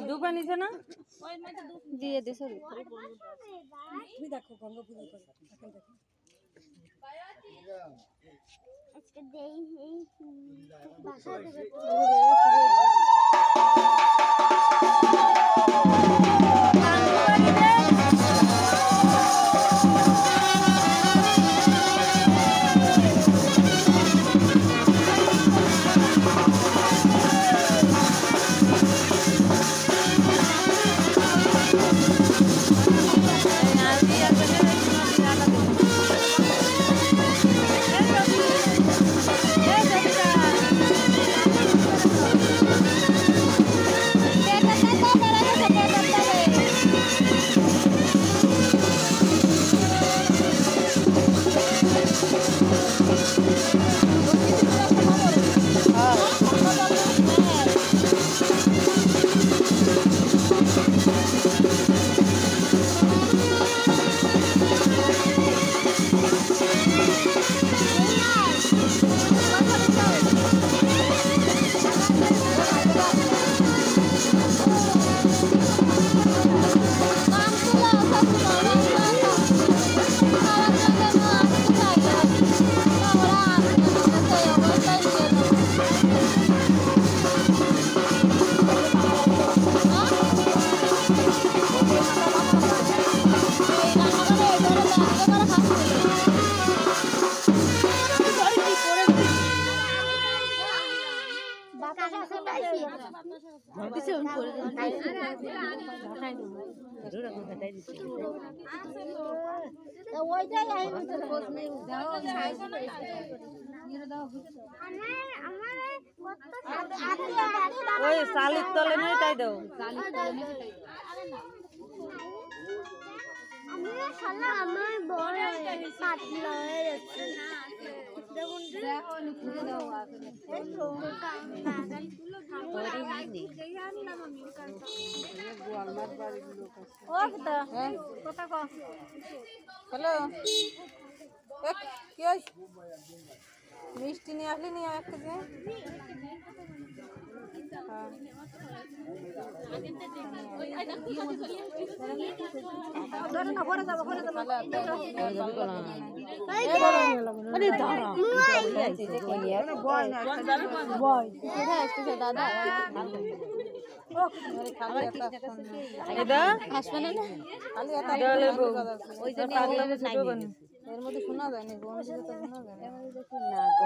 ডুবা নিছে না দিয়ে দে সরি তুমি দেখো গঙ্গা পূজা করে দেখো আজকে দেই এই ভাষা থেকে ওই শালির তলে নিয়ে তাই দাও। আমার বড় পাতলা হয়ে যাচ্ছে হ্যালো, কি মিষ্টি নিয়ে আসলি নিয়ে এক কেজি? এর মধ্যে শোনা যায়নি, শোনা যায়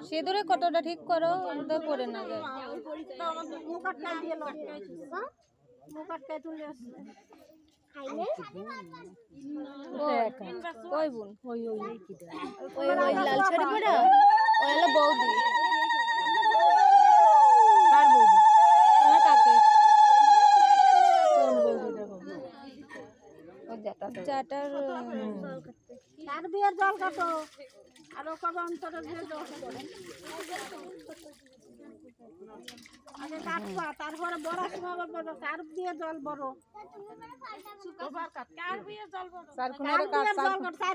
সিঁদুরে কতটা ঠিক করো, ওটা পরে না যায়। কই বোন? ওই লাল শাড়ি পরা ওই হলো বৌদি। কার বৌদি? আমার কাকে। চাটার কার বিয়ের জল কাটো আর কবে অন্তরের বিয়ের জল কাটো আগে কাটবা, তারপরে বড় সময় বড় কার বিয়ের জল বড় কার বিয়ের জল বড় চার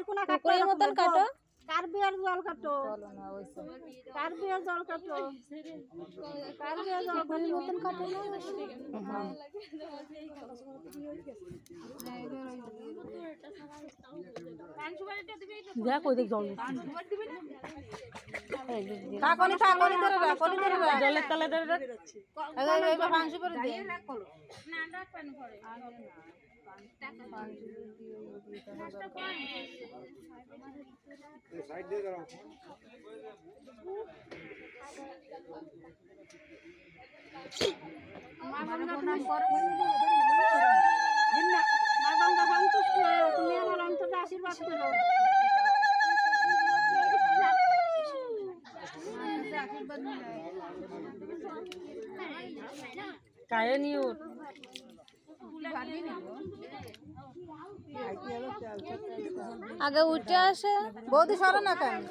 কোনা কাটো মতন কাটো। কার বিয়ের জল কাটো, কার বিয়ের জল কাটো, কার বিয়ের জল মতন কাটো না। জলের তলে ধরে মাংস করে দিয়ে তুমি আমার অন্তরে আশীর্বাদ করো। কায়ে নিয়ে উঠ। আগে উঠে আসে বৌদি সরে না কেন?